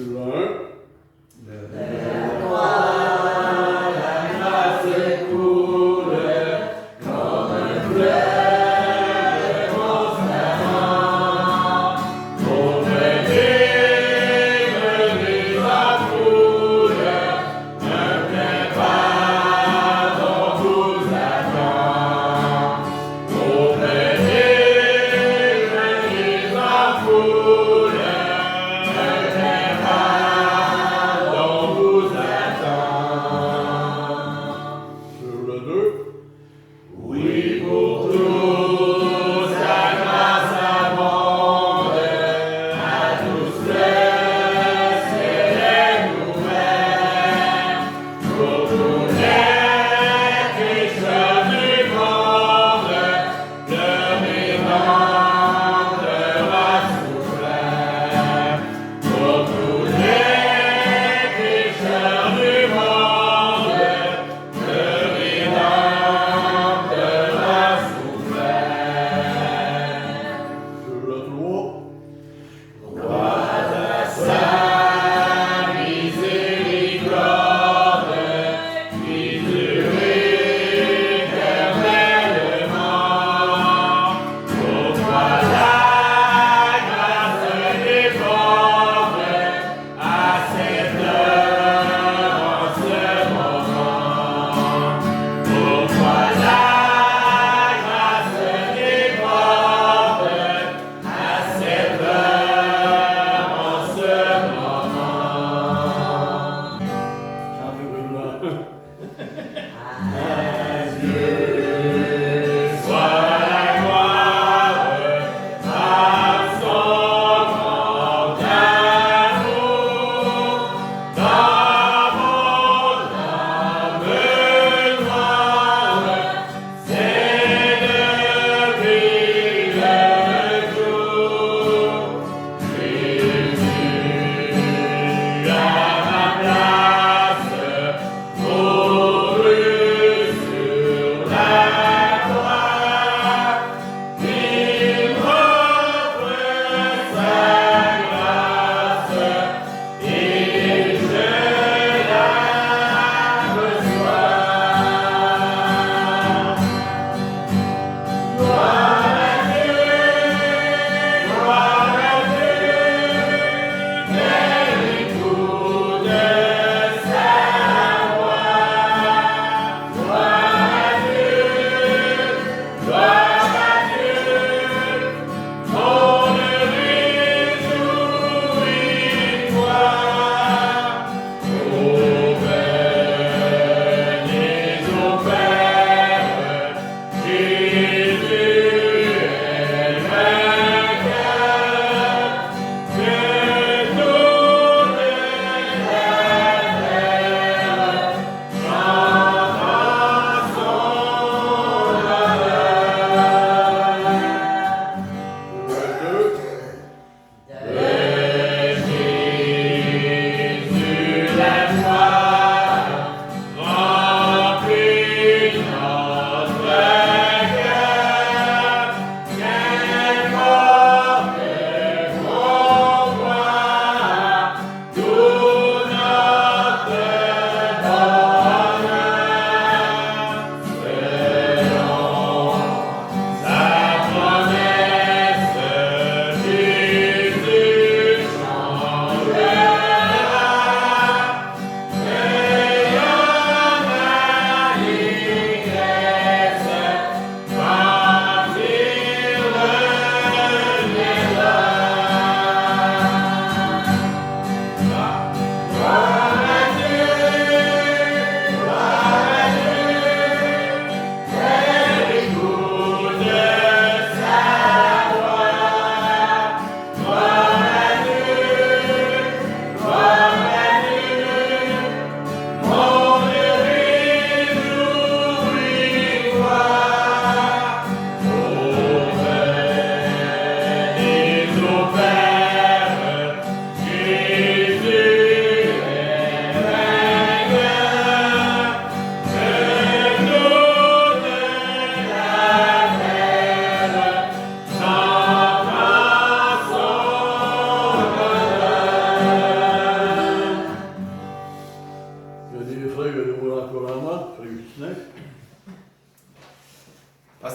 Plus loin. Don't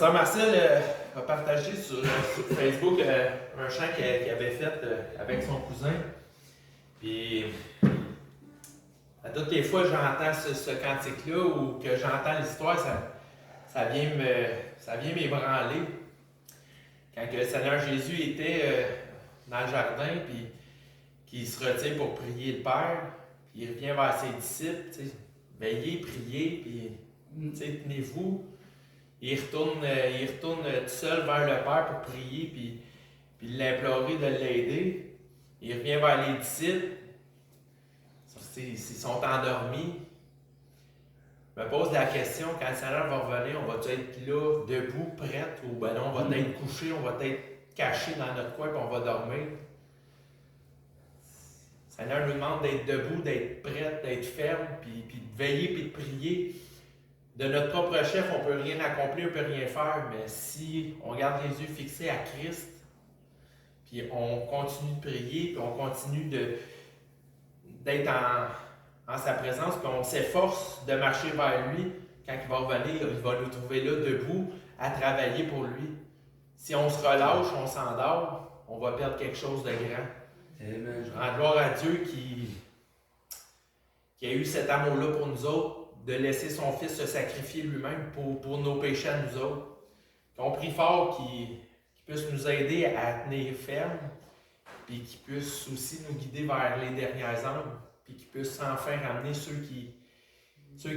Pasteur Marcel a partagé sur Facebook un chant qu'il avait fait avec son cousin. Puis, à toutes les fois que j'entends ce cantique-là ou que j'entends l'histoire, ça vient m'ébranler. Quand le Seigneur Jésus était dans le jardin, puis qu'il se retire pour prier le Père, puis il revient vers ses disciples, veillez, priez, puis tenez-vous. Il retourne tout seul vers le Père pour prier, puis l'implorer de l'aider. Il revient vers les disciples. Ils sont endormis. Je me pose la question, quand le Seigneur va revenir, on va être là, debout, prête, ou ben non, on va être couché, on va être caché dans notre coin, puis on va dormir. Le Seigneur nous demande d'être debout, d'être prête, d'être ferme, puis de veiller, puis de prier. De notre propre chef, on ne peut rien accomplir, on ne peut rien faire, mais si on garde les yeux fixés à Christ, puis on continue de prier, puis on continue d'être en sa présence, puis on s'efforce de marcher vers lui, quand il va revenir, il va nous trouver là, debout, à travailler pour lui. Si on se relâche, on s'endort, on va perdre quelque chose de grand. Amen. Je rends gloire à Dieu qui a eu cet amour-là pour nous autres, de laisser son Fils se sacrifier lui-même pour nos péchés à nous autres. Qu'on prie fort qu'il puisse nous aider à tenir ferme, puis qu'il puisse aussi nous guider vers les dernières âmes, puis qu'il puisse enfin ramener ceux qui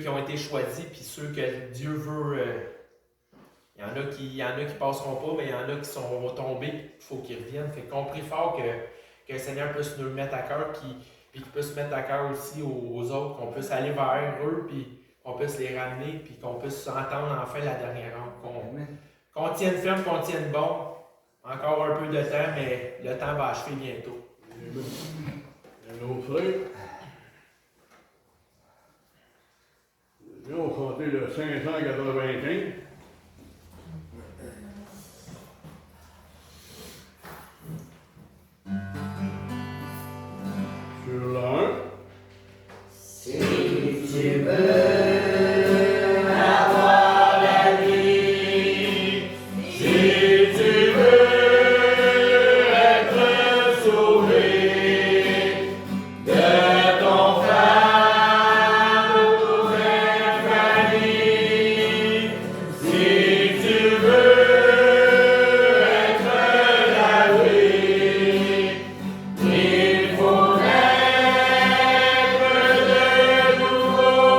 ont été choisis, puis ceux que Dieu veut. Il y en a qui passeront pas, mais il y en a qui sont tombés, il faut qu'ils reviennent. Fait qu'on prie fort que le Seigneur puisse nous le mettre à cœur, puis qu'il puisse mettre à cœur aussi aux autres, qu'on puisse aller vers eux, puis qu'on puisse les ramener, puis qu'on puisse entendre enfin la dernière âme. Qu'on tienne ferme, qu'on tienne bon. Encore un peu de temps, mais le temps va achever bientôt. Un autre frère. Là, on chantait le 595. Sur le 1. Si tu veux. Oh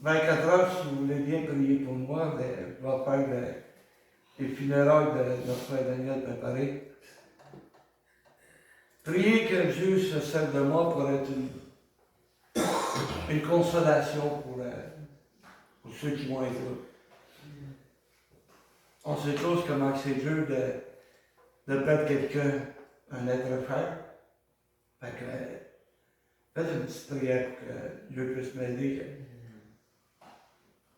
24 heures, si vous voulez bien prier pour moi, ben, je vais faire les funérailles de notre frère Daniel préparé. Priez que Dieu se serve de moi pour être une consolation pour ceux qui vont être là. On sait tous comment c'est dur de perdre quelqu'un, un être cher. Fait que, faites une petite prière pour que Dieu puisse m'aider.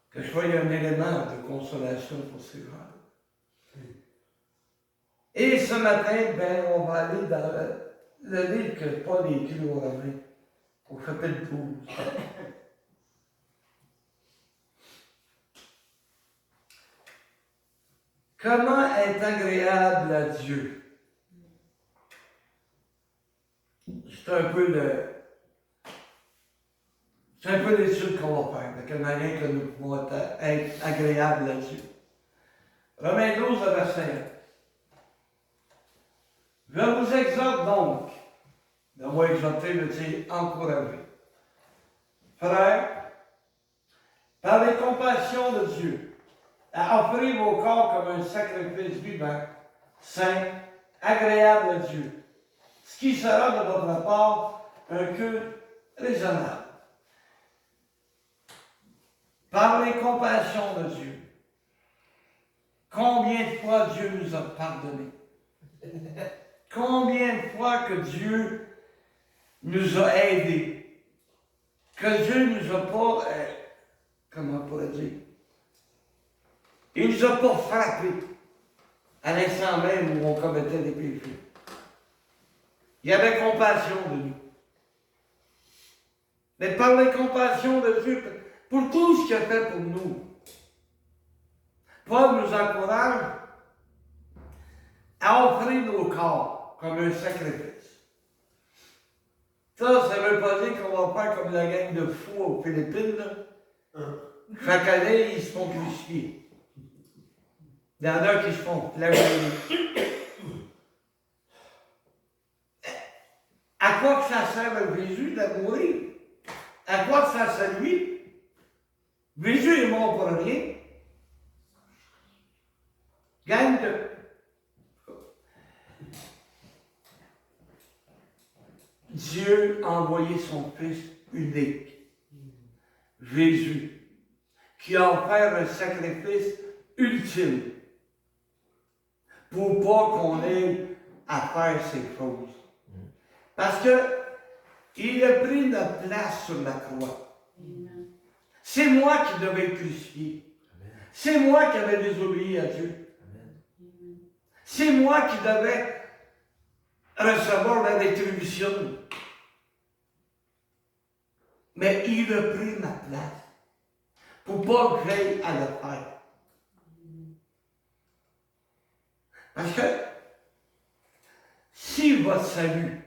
Que je sois un élément de consolation pour ces gens. Et ce matin, ben, on va aller dans le livre que Paul écrit aux Romains, au chapitre 12. Comment être agréable à Dieu? C'est un peu l'étude qu'on va faire, de quelle manière que nous pouvons être agréables à Dieu. Romains 12, verset 1. Je vous exhorte donc, le mot exhorter veut dire encourager. Frères, par les compassions de Dieu, à offrir vos corps comme un sacrifice vivant, saint, agréable à Dieu, ce qui sera de votre part un culte raisonnable. Par les compassions de Dieu, combien de fois Dieu nous a pardonné? Combien de fois que Dieu nous a aidés? Que Dieu nous a pas, comment on pourrait dire? Il nous a pas frappés à l'instant même où on commettait des péchés. Il avait compassion de nous. Mais par les compassions de Dieu, pour tout ce qu'il a fait pour nous, Paul nous encourage à offrir nos corps comme un sacrifice. Ça ne veut pas dire qu'on va faire comme la gang de fous aux Philippines. Là. Chaque année, ils se font crucifier. Il y en a qui se font flageller. À quoi que ça sert à Jésus de mourir? À quoi que ça sert lui? Jésus est mort pour rien. Gang de... Dieu a envoyé son Fils unique, Jésus, qui a offert un sacrifice ultime pour pas qu'on ait à faire ces choses. Parce que il a pris notre place sur la croix. C'est moi qui devais être crucifié. C'est moi qui avais désobéi à Dieu. C'est moi qui devais recevoir la rétribution. Mais il a pris ma place pour pas que j'aille à le faire. Parce que si votre salut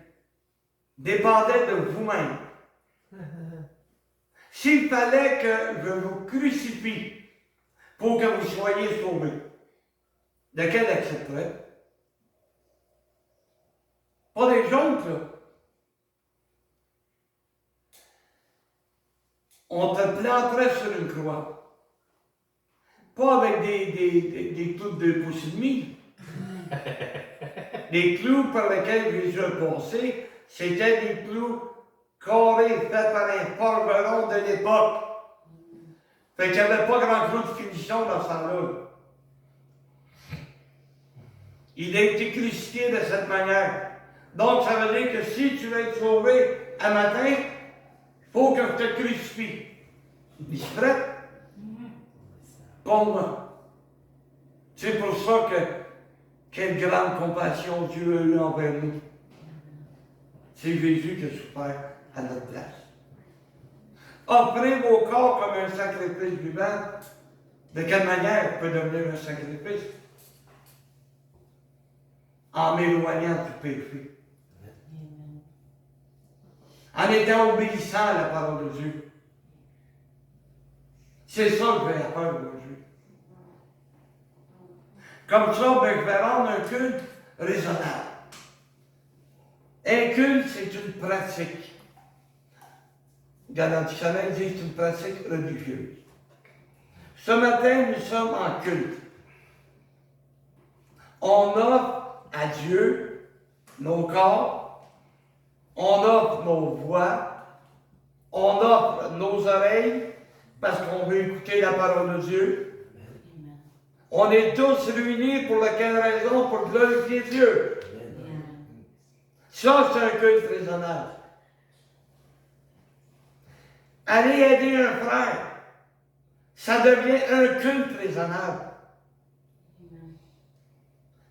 dépendait de vous-même, s'il fallait que je vous crucifie pour que vous soyez sauvés, lequel accepterait? Pas des jonques, là. On te planterait sur une croix. Pas avec des clous de 2 pouces et demi. Les clous par lesquels Jésus a passé, c'était des clous carrés faits par un forgeron de l'époque. Fait qu'il n'y avait pas grand chose de finition dans ce temps-là. Il a été crucifié de cette manière. Donc, ça veut dire que si tu veux être sauvé un matin, il faut que je te crucifie. Il se prête? Pour moi. C'est pour ça que quelle grande compassion Dieu a eu envers nous. C'est Jésus qui a souffert à notre place. Offrez vos corps comme un sacrifice vivant. De quelle manière il peut devenir un sacrifice? En m'éloignant du péché. En étant obéissant à la parole de Dieu. C'est ça que je vais faire aujourd'hui. Comme ça, ben, je vais rendre un culte raisonnable. Un culte, c'est une pratique. dans le dictionnaire, dit que c'est une pratique religieuse. Ce matin, nous sommes en culte. On offre à Dieu nos corps, on offre nos voix, on offre nos oreilles, parce qu'on veut écouter la parole de Dieu. On est tous réunis pour laquelle raison? Pour glorifier Dieu. Ça, c'est un culte raisonnable. Aller aider un frère, ça devient un culte raisonnable.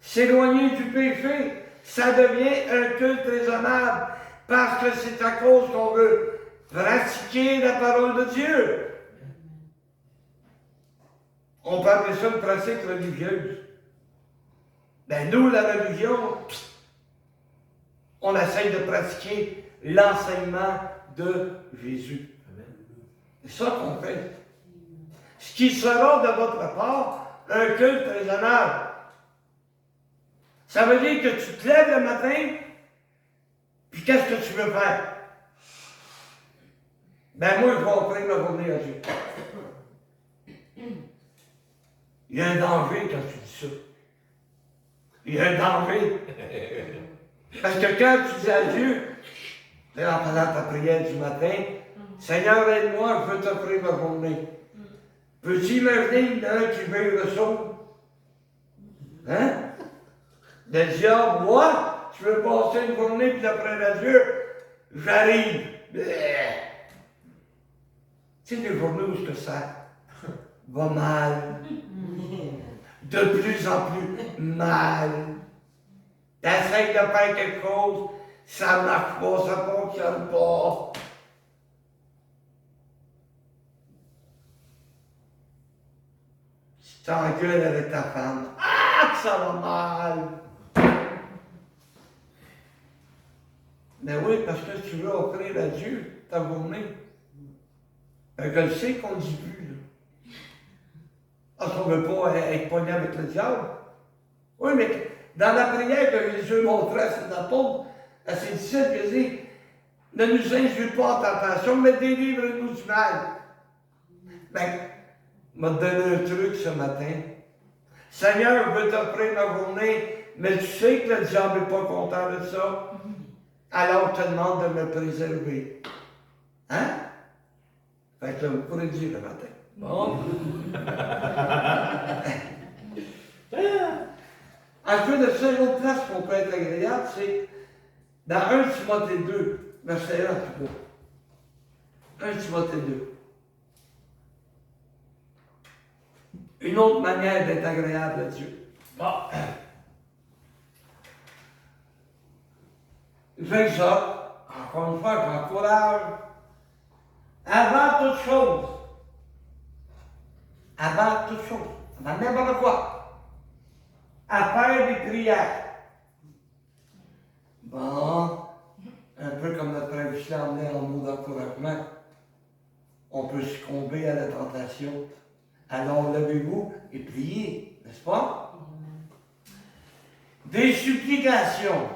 S'éloigner du péché, ça devient un culte raisonnable, parce que c'est à cause qu'on veut pratiquer la parole de Dieu. On parle de ça de pratique religieuse. Ben nous, la religion, on essaye de pratiquer l'enseignement de Jésus. C'est ça qu'on fait. Ce qui sera de votre part un culte raisonnable. Ça veut dire que tu te lèves le matin, puis qu'est-ce que tu veux faire? Ben moi, je vais offrir ma journée à Dieu. Il y a un danger quand tu dis ça. Il y a un danger. Parce que quand tu dis à Dieu, en faisant ta prière du matin, Seigneur, aide-moi, je veux t'offrir ma journée. Peux-tu imaginer un qui veut le saut? Hein? De dire, moi, tu veux passer une journée puis après la Dieu, j'arrive. Tu sais, des journées où ça va mal. De plus en plus mal. T'essayes de faire quelque chose, ça ne marche pas, ça ne fonctionne pas. Tu t'engueules avec ta femme. Ah, que ça va mal! Mais oui, parce que tu veux offrir à Dieu ta journée. Je le sais qu'on ne dit plus, là. Parce qu'on ne veut pas être pogné avec le diable. Oui, mais dans la prière que Jésus montrait à ses apôtres, à ses disciples, il dit, ne nous injure pas en tentation, mais délivre-nous du mal. Ben, m'a donné un truc ce matin. Seigneur, je veux t'offrir ma journée, mais tu sais que le diable n'est pas content de ça. Alors, je te demande de me préserver. Hein? Fait que vous pourrez dire le matin. Bon. Ensuite de ça, une autre place qu'on peut être agréable, c'est dans 1 Timothée 2, verset 1 à 3. 1 Timothée 2. Une autre manière d'être agréable à Dieu. Bon. J'exhorte, encore une fois, j'encourage, avant toute chose, avant n'importe quoi, à faire des prières. Bon, un peu comme notre frère Michel emmenait en mot d'encouragement, on peut succomber à la tentation. Alors levez-vous et priez, n'est-ce pas? Des supplications.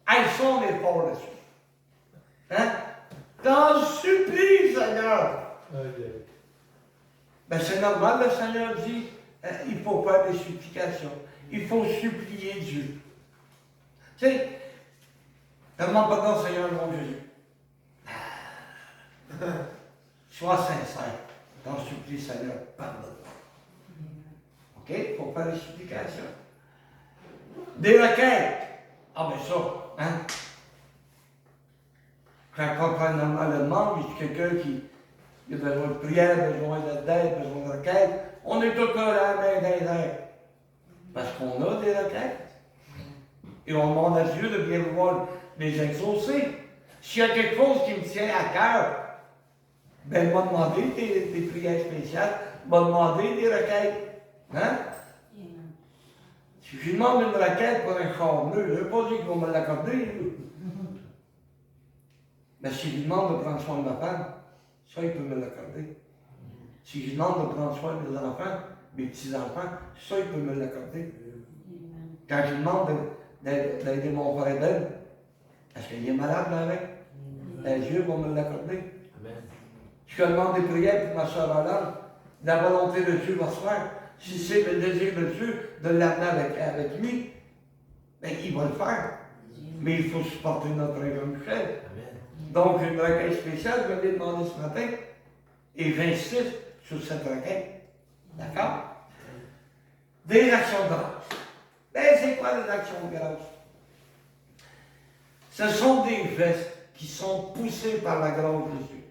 Elles sont les forts là-dessus. Hein? T'en supplie, Seigneur. Ben c'est normal, le Seigneur dit, il faut faire des supplications. Il faut supplier Dieu. Tu sais, demande pardon, Seigneur, mon Jésus. Sois sincère. T'en supplie, Seigneur, pardonne-moi. OK? Il faut faire des supplications. Des requêtes. Ah ben ça, hein? Quand on prend normalement, il y a quelqu'un qui a besoin de prière, besoin d'aide, besoin de requête, on est tous là, la main d'aide. Parce qu'on a des requêtes. Et on demande à Dieu de bien pouvoir les exaucer. S'il y a quelque chose qui me tient à cœur, ben, il m'a demandé des prières spéciales, il m'a demandé des requêtes. Hein? Si je lui demande une requête pour un corneux, je ne veux pas dire qu'il va me l'accorder. Mais si je lui demande de prendre soin de ma femme, ça, il peut me l'accorder. Si je lui demande de prendre soin de mes enfants, mes petits-enfants, ça, il peut me l'accorder. Quand je lui demande d'aider mon frère d'elle, est-ce qu'il est malade avec? Ben, Dieu va me l'accorder. Amen. Je te demande des prières pour ma soeur Hollande. La volonté de Dieu va se faire. Si c'est le désir de Dieu de l'amener avec lui, ben, il va le faire. Mais il faut supporter notre Évangile Michel. Amen. Donc, une requête spéciale, je vais lui demander ce matin, et j'insiste sur cette requête. D'accord? Des actions de grâce. Ben, c'est quoi les actions de grâce? Ce sont des gestes qui sont poussés par la grâce de Dieu.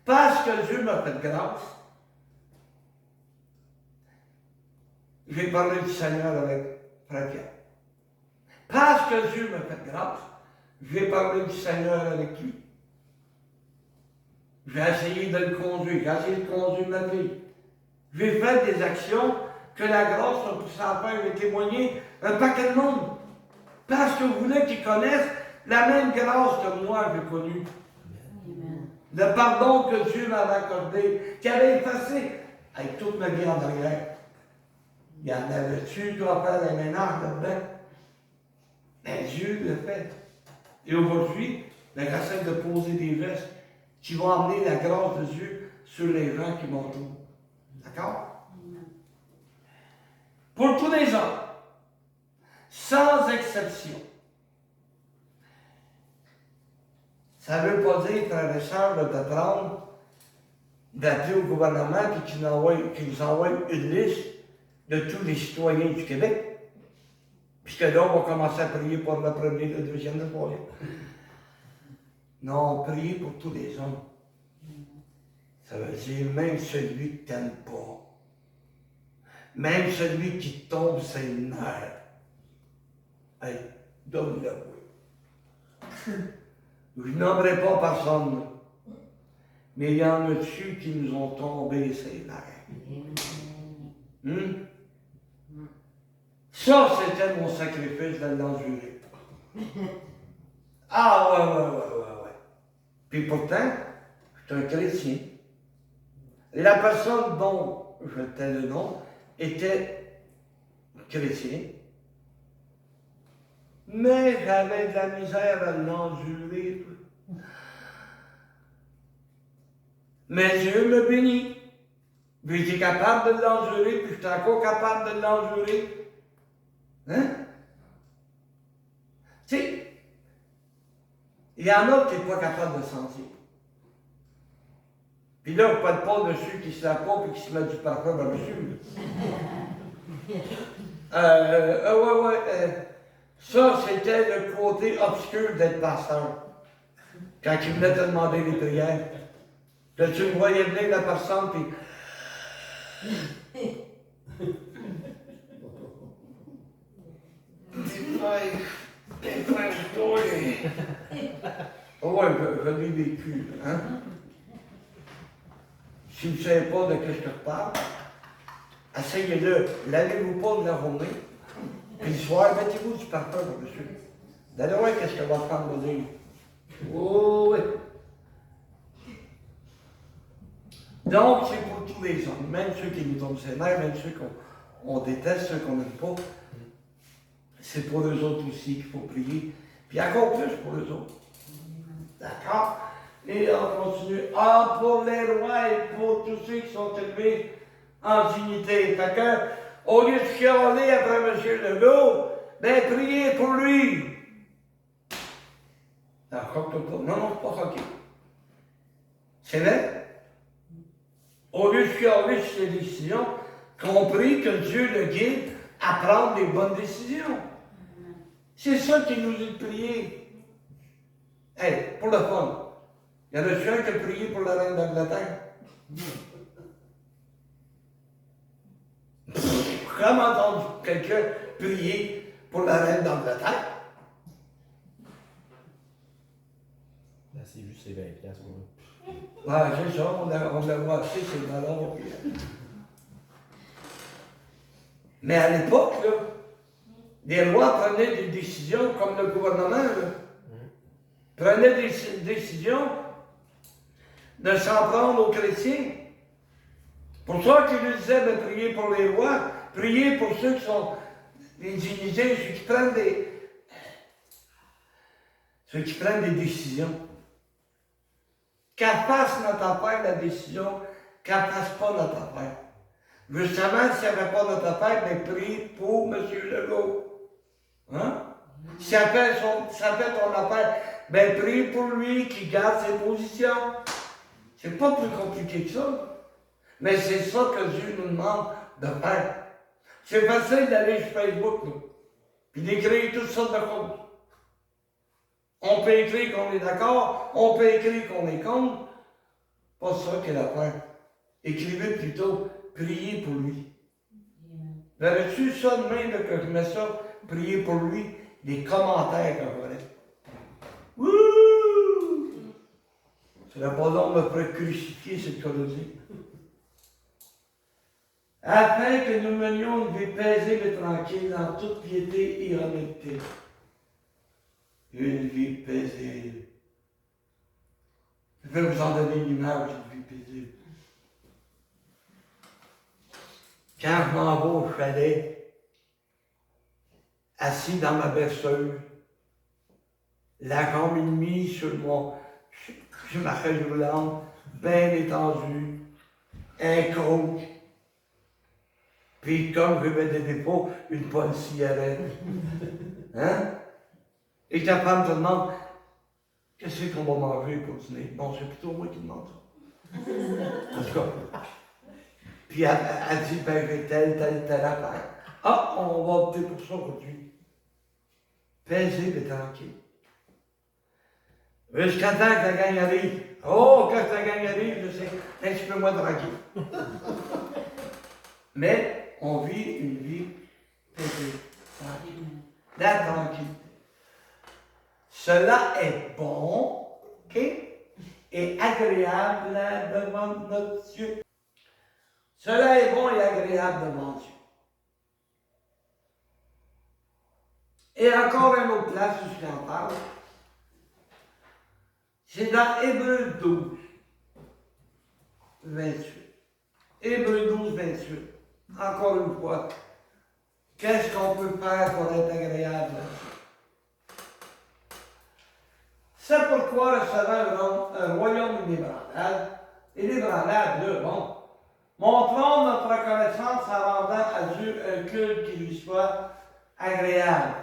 Parce que Dieu m'a fait grâce, je vais parler du Seigneur avec Frère Pierre. Parce que Dieu m'a fait grâce, je vais parler du Seigneur avec lui. Je vais essayer de le conduire, j'ai essayé de conduire ma vie. J'ai fait des actions que la grâce m'a poussé à faire, j'ai témoigné un paquet de monde. Parce que vous voulez qu'ils connaissent la même grâce que moi j'ai connue. Le pardon que Dieu m'avait accordé, qui avait effacé avec toute ma vie en arrière. Il y en avait-tu, dois faire les ménages là-dedans? Mais Dieu le fait. Et aujourd'hui, j'essaie de poser des gestes qui vont amener la grâce de Dieu sur les gens qui m'entourent. D'accord? Pour tous les hommes, sans exception. Ça ne veut pas dire, frères et sœurs, de prendre, d'appeler au gouvernement et qu'il nous envoie une liste de tous les citoyens du Québec. Puisque là, on va commencer à prier pour le premier, le deuxième, le troisième. Non, prier pour tous les hommes. Ça veut dire même celui que tu n'aimes pas. Même celui qui tombe ses nerfs. Hey, donne-le, oui. Je nommerai pas personne, mais il y en a dessus qui nous ont tombé ses nerfs. Ça, c'était mon sacrifice de l'endurer. Ah, ouais. Puis pourtant, je suis un chrétien. La personne dont je tais le nom était chrétien. Mais j'avais de la misère à l'endurer. Mais Dieu me bénit. Puis j'étais capable de l'endurer, puis j'étais encore capable de l'endurer. Hein? Tu sais, il y en a qui n'est pas capable de sentir. Puis là, je ne parle pas de ceux qui se lavent pas et qui se mettent du parfum par-dessus. Ça, c'était le côté obscur d'être pasteur. Quand il venait te demander des prières. Là, tu me voyais venir la personne, puis... Oh ouais, je l'ai vécu, hein? Si vous ne savez pas de quoi je parle, essayez-le. Lavez-vous pas de la journée. Puis le soir, mettez-vous du parfum par-dessus. Vous allez voir qu'est-ce que votre femme va dire. Oh oui. Donc, c'est pour tous les hommes, même ceux qui nous tombent ses nerfs, même ceux qu'on déteste, ceux qu'on n'aime pas. C'est pour eux autres aussi qu'il faut prier. Puis encore plus pour eux autres. D'accord? Et on continue. Ah, pour les rois et pour tous ceux qui sont élevés en dignité. Fait que, au lieu de chialer après M. Legault, ben priez pour lui. D'accord? Non, non, c'est pas choqué. C'est vrai? Au lieu de chialer sur ses décisions, compris que Dieu le guide à prendre les bonnes décisions. C'est ça qui nous dit de prier. Hey, pour le fun. Il y en a un qui a prié pour la reine d'Angleterre. Comment entendu quelqu'un prier pour la reine d'Angleterre? Là, c'est juste ces 20 piastres. Ouais, c'est ça, on l'a voit acheter, c'est le ballon. Mais à l'époque, là, les rois prenaient des décisions comme le gouvernement, là, prenait des décisions de s'en prendre aux chrétiens. Pour ça qu'il nous disait de prier pour les rois, prier pour ceux qui sont des dignités, ceux qui prennent des décisions. qu'elle fasse notre affaire, la décision, qu'elle ne fasse pas notre affaire. Justement, si elle ne fait pas notre affaire, ben prie pour M. Legault. Hein? Si elle fait ton affaire, ben prie pour lui qui garde ses positions. C'est pas plus compliqué que ça. Mais c'est ça que Dieu nous demande de faire. C'est facile d'aller sur Facebook, là, puis d'écrire toutes sortes de choses. On peut écrire qu'on est d'accord, on peut écrire qu'on est contre. Pas ça qu'est l'affaire. Écrivez plutôt, priez pour lui. Verrais-tu ça de même que je mets ça, priez pour lui, les commentaires que je verrais. Wouh! C'est la pas long me ferait crucifier, c'est le cas de dire. Afin que nous menions une vie paisible et tranquille dans toute piété et honnêteté. Une vie paisible. Je vais vous en donner une image d'une vie paisible. Quand je m'en vais au chalet, assis dans ma berceuse, la jambe et demie sur ma chaise roulante, bien étendue, un croc, puis comme je mets des dépôts, une bonne cigarette. Hein? Et ta femme te demande, qu'est-ce qu'on va manger pour dîner? Bon, c'est plutôt moi qui demande ça. En tout cas. Puis elle dit, ben, j'ai telle affaire. Ah, on va opter pour ça aujourd'hui. Paisible et tranquille. Jusqu'à temps que la gang arrive. Oh, quand la gang arrive, je sais, un petit peu moins tranquille. Mais on vit une vie paisible, tranquille. La tranquillité. Cela est bon, ok, et agréable devant notre Dieu. Cela est bon et agréable devant Dieu. Et encore une autre place où je t'en parle. C'est dans Hébreux 12, 28. Hébreux 12, 28. Encore une fois. Qu'est-ce qu'on peut faire pour être agréable? C'est pourquoi recevant un royaume inébranlable, inébranlable, là, bon, montrons notre reconnaissance en rendant à Dieu un culte qui lui soit agréable.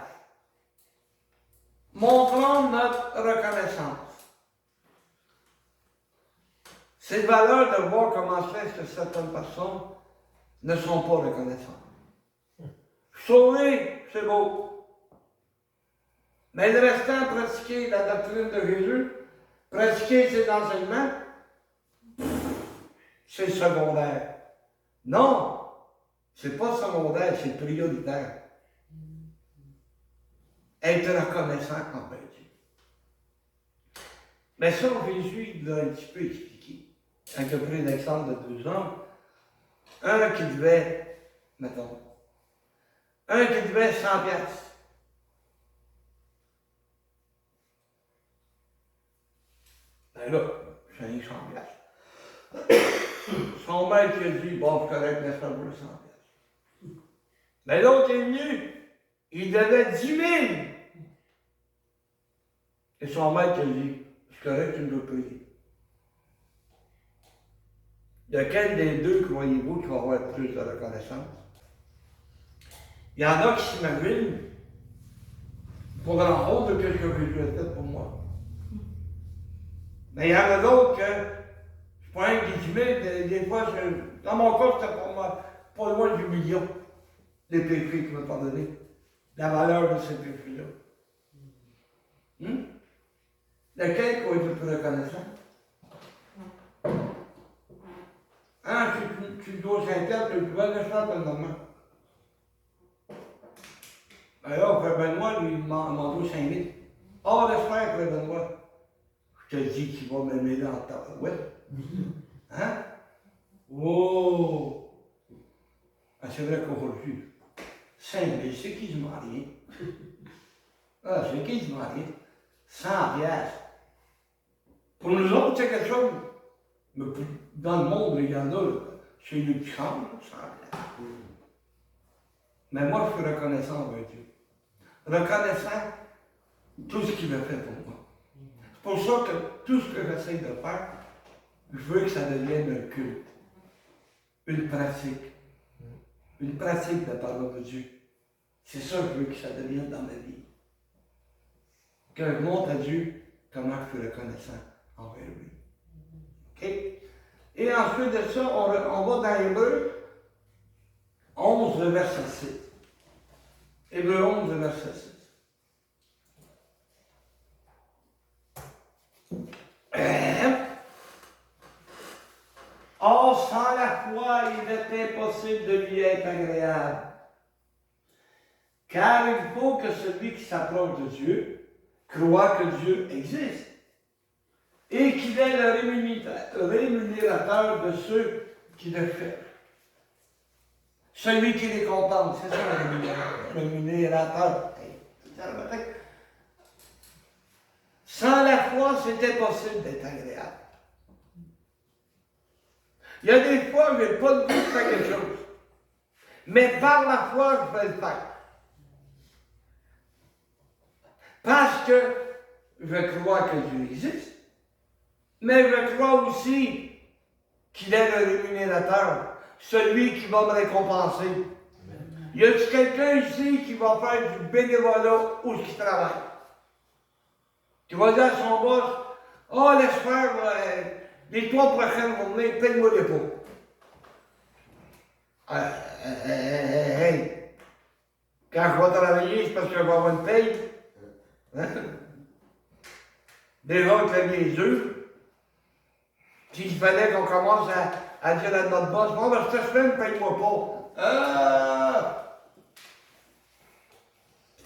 Montrons notre reconnaissance. C'est de valeur de voir comment c'est que certaines personnes ne sont pas reconnaissantes. Sauver, c'est beau. Mais le restant, pratiquer la doctrine de Jésus, pratiquer ses enseignements, c'est secondaire. Non, c'est pas secondaire, c'est prioritaire. Être reconnaissant envers Dieu. Mais ça, Jésus il l'a un petit peu expliqué. Quand il a pris l'exemple de deux hommes, un qui devait, mettons, un qui devait 100 piastres. Ben là, j'ai rien 100 piastres. Son maître il a dit, bon, c'est correct, laisse-moi pour le 100 piastres. Mais l'autre est venu, il devait 10 000. Et son maître a dit, c'est correct, tu me dois payer. Lequel des deux croyez-vous qui va avoir plus de reconnaissance? Il y en a qui s'imaginent pour rendre compte de ce que Jésus a fait pour moi. Mais il y en a d'autres que je prends un qui dit, des fois, dans mon cas, c'était pour moi, pas loin du million des péchés qu'il m'a pardonné. La valeur de ces péchés-là. Lequel qui va être le plus reconnaissant? Hein, tu dois 5 piastres, tu dois le faire pendant. Ben là, frère Benoît, lui, il m'en doit 5 000. Ah, laisse faire, frère Benoît. Je te dis qu'il va me mêler en ta ouais. Hein? Oh! Ah, c'est vrai qu'aujourd'hui, 5 000, c'est quasiment rien. Ah, c'est quasiment rien. 100 piastres. Pour nous autres, c'est quelque chose. Mais dans le monde, il y en a, c'est une qui change, 100 piastres. Mais moi, je suis reconnaissant envers Dieu. Reconnaissant tout ce qu'il a fait pour moi. C'est pour ça que tout ce que j'essaie de faire, je veux que ça devienne un culte, une pratique de la parole de Dieu. C'est ça que je veux que ça devienne dans ma vie. Que je montre à Dieu comment je suis reconnaissant envers lui. OK? Et ensuite de ça, on va dans Hébreu 11, verset 6. Hébreu 11, verset 6. Or, sans la foi, il est impossible de lui être agréable. Car il faut que celui qui s'approche de Dieu croit que Dieu existe et qu'il est le rémunérateur de ceux qui le cherchent. Celui qui récompense, c'est ça le rémunérateur. Sans la foi, c'est impossible d'être agréable. Il y a des fois où je n'ai pas le goût de faire quelque chose. Mais par la foi, je vais le faire. Parce que je crois que Dieu existe, mais je crois aussi qu'il est le rémunérateur, celui qui va me récompenser. Y a-t-il quelqu'un ici qui va faire du bénévolat où il travaille? Tu vas dire à son boss, « Oh, laisse faire, les 3 prochaines journées, paye-moi les pots. » Hey! Quand je vais travailler, c'est parce que je vais avoir une paye. Hein? Déjà, on fait des œufs. S'il fallait qu'on commence à dire à notre boss, bon, ben, cette semaine, paye-moi pas.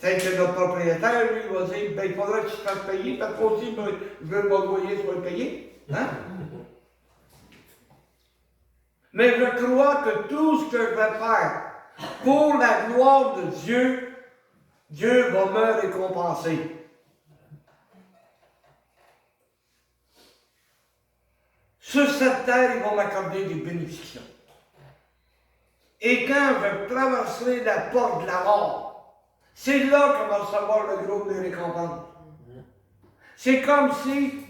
Peut-être que notre propriétaire, lui, va dire, ben, il faudrait que tu te fasses payer, parce que aussi, je veux mon loyer soit payé. Hein? Mais je crois que tout ce que je vais faire pour la gloire de Dieu, Dieu va me récompenser. Sur cette terre, il va m'accorder des bénédictions. Et quand je traverserai la porte de la mort, c'est là qu'on va recevoir le gros des récompenses. C'est comme si,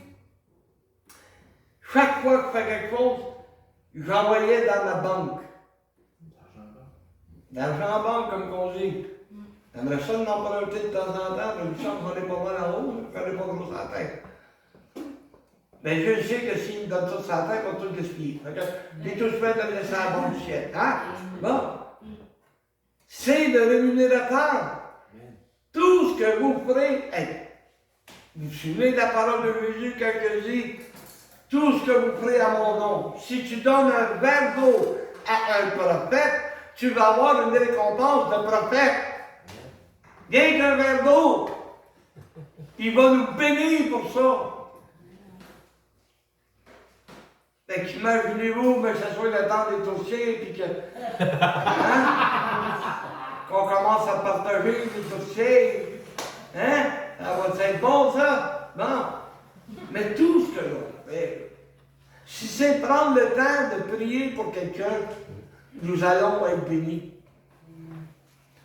chaque fois que je fais quelque chose, j'envoyais dans la banque. L'argent en banque, comme on dit. J'aimerais ça l'emprunter de temps en temps, mais je sens qu'on est pas mal en haut, je ne ferais pas gros à la tête. Mais je sais que s'il me donne tout ça à la tête, on va tout gaspiller. J'ai tout fait de laisser à la banque du ciel. Hein? Bon. C'est le rémunérateur. Tout ce que vous ferez, vous vous souvenez de la parole de Jésus quand il dit, tout ce que vous ferez à mon nom, si tu donnes un verre d'eau à un prophète, tu vas avoir une récompense de prophète. Rien qu'un verre d'eau, il va nous bénir pour ça. Fait qu'imaginez-vous, mais que ce soit le temps des dossiers, puis que. Hein? Qu'on commence à partager les dossiers. Hein? Ça va être bon, ça? Non. Mais tout ce que l'on fait, si c'est prendre le temps de prier pour quelqu'un, nous allons être bénis.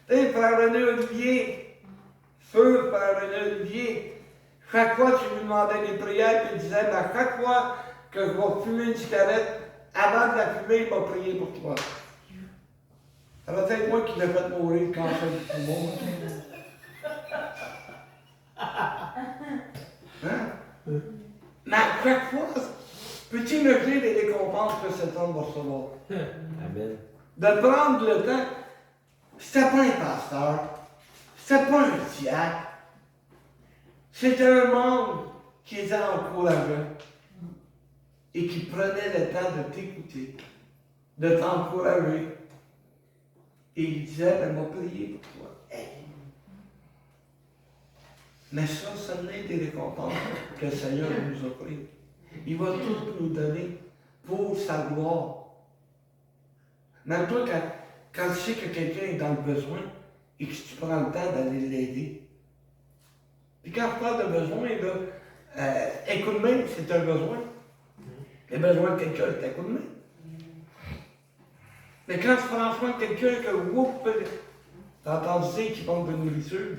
Tu sais, frère René Olivier, feu frère René Olivier, chaque fois que je lui demandais des prières, puis il disait, ben, à chaque fois que je vais fumer une cigarette, avant de la fumer, il va prier pour toi. Ça va être moi qui l'ai fait mourir le cancer du poumon. Hein? Mais à chaque fois, peux-tu imaginer les récompenses que cet homme va recevoir? Amen. De prendre le temps. C'était pas un pasteur, c'était pas un diacre, c'était un membre qui était encourageant et qui prenait le temps de t'écouter, de t'encourager. Et il disait, elle m'a prié pour toi. Hey. Mais ça n'est des récompenses que le Seigneur nous offre. Il va tout nous donner pour sa gloire. Même toi, quand tu sais que quelqu'un est dans le besoin et que tu prends le temps d'aller l'aider. Puis quand je parle de besoin, là, un coup de main, c'est un besoin. Le besoin de quelqu'un, c'est un coup de main. Mais quand tu prends soin de quelqu'un que, oups, t'as entendu dire qu'il manque de nourriture,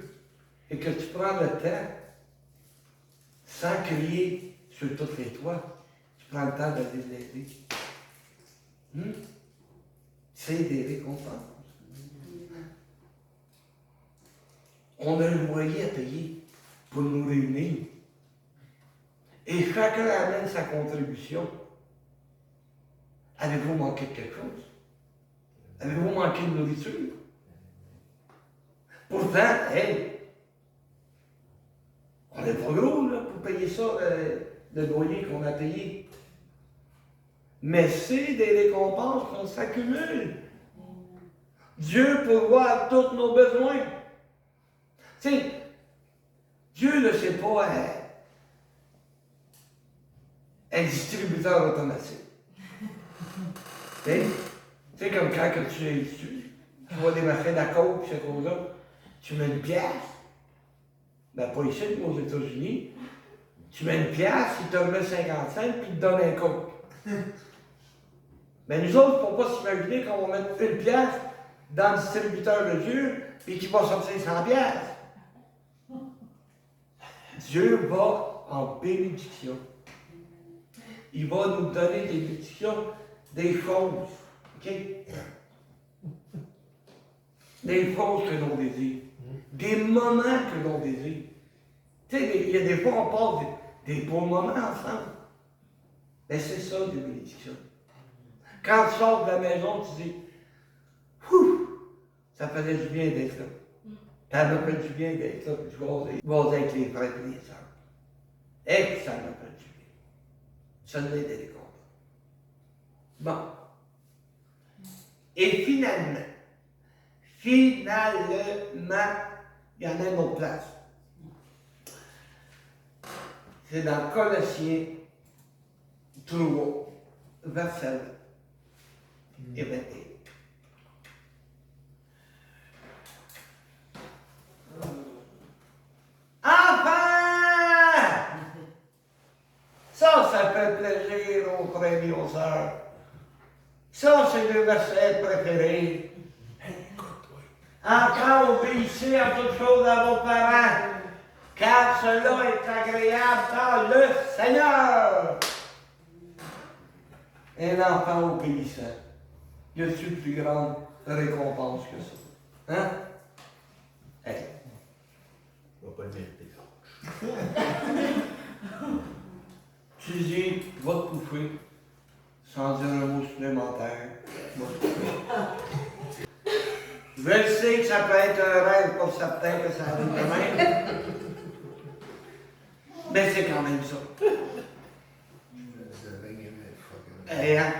et que tu prends le temps, sans crier sur toutes les toits, tu prends le temps d'aller l'aider. C'est des récompenses. On a un loyer à payer pour nous réunir. Et chacun amène sa contribution. Avez-vous manqué de quelque chose? Avez-vous manqué de nourriture? Pourtant, hey, on n'est pas gros là, pour payer ça, le loyer qu'on a payé. Mais c'est des récompenses qu'on s'accumule. Dieu pourvoit tous nos besoins. Tu sais, Dieu ne sait pas un distributeur automatique. Tu sais, comme quand tu vois des machines à coke, ces choses-là, tu mets une pièce, ben pas ici, mais aux États-Unis, tu mets une pièce, il te remet 50 cents, puis il te donne un coke. Mais nous autres, il ne faut pas s'imaginer qu'on va mettre une pièce dans le distributeur de Dieu, puis qu'il va sortir 100 pièces. Dieu va en bénédiction. Il va nous donner des bénédictions, des choses, ok? Des choses que l'on désire, des moments que l'on désire. Tu sais, il y a des fois, on passe des beaux moments ensemble. Mais c'est ça, des bénédictions. Quand tu sors de la maison, tu dis, ça faisait du bien d'être là. Ça me fait du bien d'être là, puis je vais avec les frères et les sœurs. Et ça me fait du bien. Ça me fait des récompenses. Bon. Et finalement, il y en a une autre place. C'est dans Colossiens 3, verset 20 et 21. Enfin! Ça fait plaisir aux frères et aux sœurs. Ça, c'est le verset préféré. Enfin, obéissez à toutes choses à vos parents, car cela est agréable dans le Seigneur. Un enfant obéissant, y a-t-il plus grande récompense que ça? Hein? Hey. On va pas le mériter. Tu dis, va te coucher, sans dire un mot supplémentaire. Va te coucher. Je sais que ça peut être un rêve pour certains que ça arrive demain. Mais c'est quand même ça. Et hein?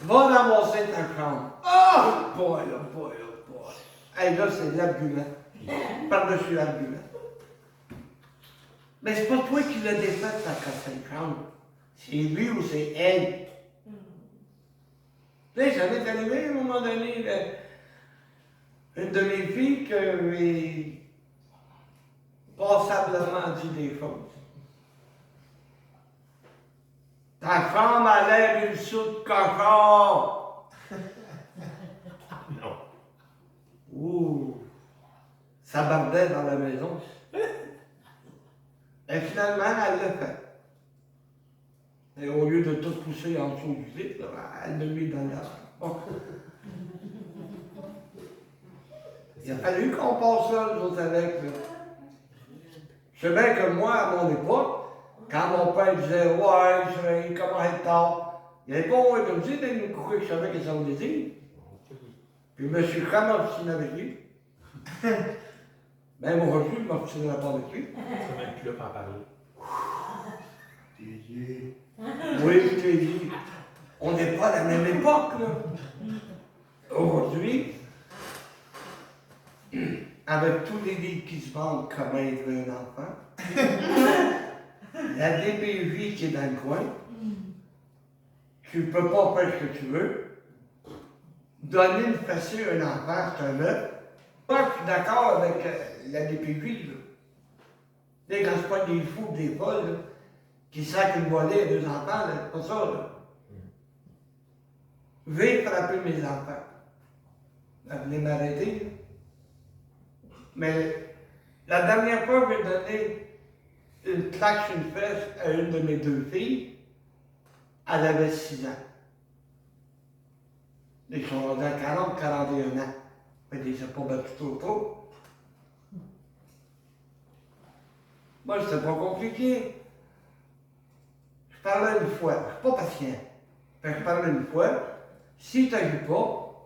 Va ramasser ta chambre. Oh! Boy, oh boy, oh boy. Hey, là, c'est l'argument. Par-dessus l'argument. Mais c'est pas toi qui l'as défaite, ta chambre. C'est lui ou c'est elle. Tu sais, ça m'est arrivé à un moment donné, une de mes filles qui avait passablement dit des choses. Ta femme a l'air d'une soupe cochon. Non. Ouh, ça bardait dans la maison. Et finalement, elle l'a fait. Et au lieu de tout pousser en dessous du vide, elle l'a mis dans la... Bon. Il a fallu qu'on passe ça, nous autres, avec. Là. Je sais bien que moi, à mon époque, quand mon père disait « Ouais, il commence à être tard », il n'avait pas envie de me dire de nous coucher, je savais que ça voulait dire. Puis je me suis jamais obstiné avec lui. Même aujourd'hui, je ne m'obstinerai pas avec lui. C'est même plus là pour en parler. Oui, je t'ai dit. On n'est pas à la même époque, là. Aujourd'hui, avec tous les livres qui se vendent comment être un enfant, la DPJ qui est dans le coin, tu ne peux pas faire ce que tu veux. Donner une fessée à un enfant, c'est un œuf. Moi, je suis d'accord avec la DPJ, là. Tu sais, quand je prends des fous, des folles, là, qui sacrent une volée à deux enfants, là, c'est pas ça, là. Je vais frapper mes enfants. Venez m'arrêter. Mais la dernière fois, j'ai donné une claque sur une fesse à une de mes 2 filles. Elle avait 6 ans. Ils sont rendus à 40, 41 ans. Mais ils ne s'est pas battus trop. Moi, c'était pas compliqué. Je parlais une fois, je suis pas patient. Fait que je parlais une fois, si tu n'agis pas,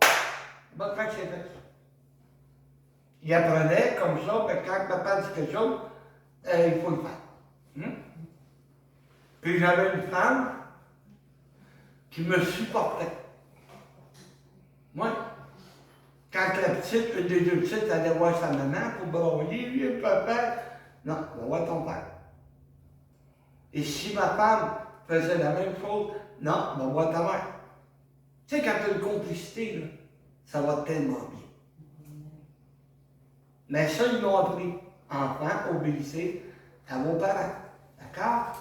ben, quand c'est fait. Il apprenait comme ça, mais quand papa dit quelque chose, il faut le faire. Puis j'avais une femme qui me supportait. Moi, quand la petite, une des 2 petites, allait voir sa maman pour broyer, vieux papa, non, va voir ton père. Et si ma femme faisait la même chose, non, va voir ta mère. Tu sais, quand tu as une complicité, là, ça va tellement bien. Mais ça, ils l'ont appris. Enfants, obéissez à vos parents. D'accord?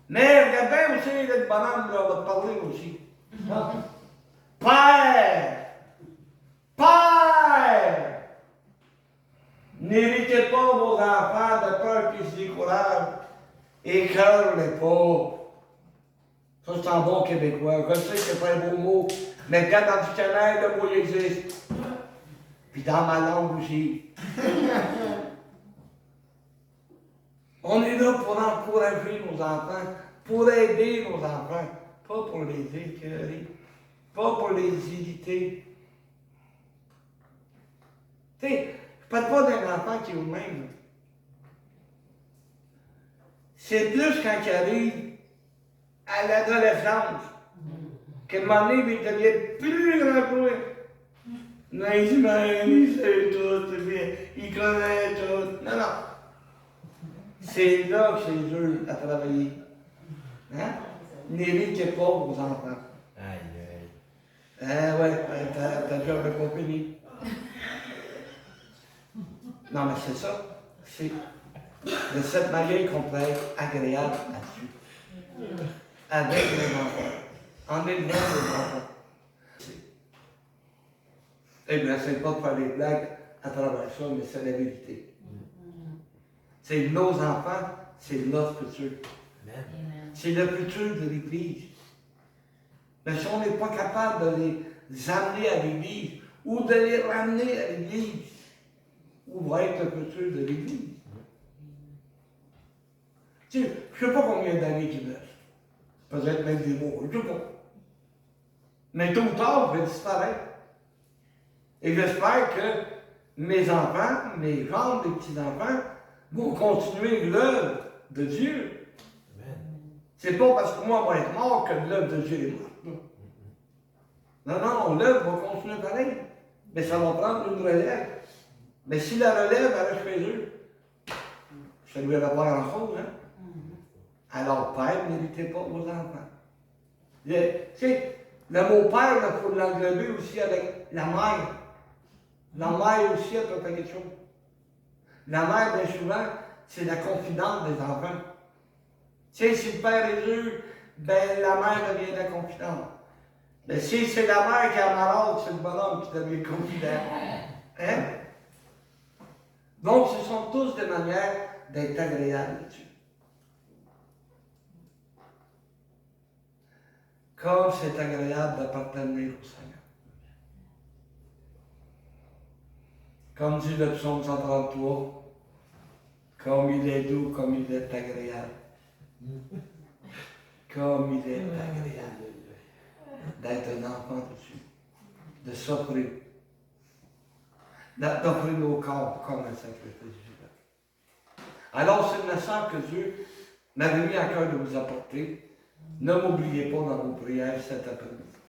Mais regarde bien aussi, le bonhomme, là, on va te parler aussi. Père! Père! N'héritez pas vos enfants de peur qu'ils se découragent. Écœurez-les pas. Ça, c'est un bon québécois. Je sais que c'est pas un beau mot, mais regarde dans le dictionnaire, le mot existe. Puis dans ma langue aussi. On est là pour encourager nos enfants, pour aider nos enfants, pas pour les écœurer, pas pour les irriter. Tu sais, je parle pas d'un enfant qui est au même. C'est plus quand il arrive à l'adolescence, qu'à un moment donné, il devient plus grand que toi. Non, il dit, mais il sait tout, il connaît tout. Non, non. C'est là que c'est dur à travailler. Hein? N'héritez pas vos enfants. Aïe, aïe. Ah ouais, ta job n'est pas fini. Non, mais c'est ça. C'est de cette manière qu'on peut être agréable à Dieu. Avec les enfants. En élevant les enfants. Eh bien, c'est pas de faire des blagues à travers ça, mais c'est la vérité. C'est nos enfants, c'est notre futur. C'est le futur de l'Église. Mais si on n'est pas capable de les amener à l'Église, ou de les ramener à l'Église, où va être le futur de l'Église? Tu sais, je ne sais pas combien d'années qu'il reste. Peut-être même des mois, je ne sais pas. Mais tôt ou tard, je vais disparaître. Et j'espère que mes enfants, mes jeunes, mes petits-enfants, vont continuer l'œuvre de Dieu. C'est pas parce que moi, on va être mort que l'œuvre de Dieu est morte. Non, l'œuvre va continuer pareil. Mais ça va prendre une relève. Mais si la relève, elle reste chez eux, ça ne lui avait pas grand-chose, hein? Alors, père, n'héritez pas vos enfants. Tu sais, le mot père, il faut l'englober aussi avec la mère. La mère aussi, elle peut faire quelque chose. La mère, bien souvent, c'est la confidente des enfants. Tu sais, si le père est dur, ben la mère devient la confidente. Mais si c'est la mère qui est malade, c'est le bonhomme qui devient confident. Hein? Donc, ce sont tous des manières d'être agréables à Dieu. Comme c'est agréable d'appartenir au Seigneur. Comme dit le psaume 133, comme il est doux, comme il est agréable. Comme il est agréable d'être un enfant de Dieu, de s'offrir, d'offrir nos corps comme un sacrifice vivant. Alors, c'est le message que Dieu m'avait mis à cœur de vous apporter. Ne m'oubliez pas dans vos prières cet après-midi.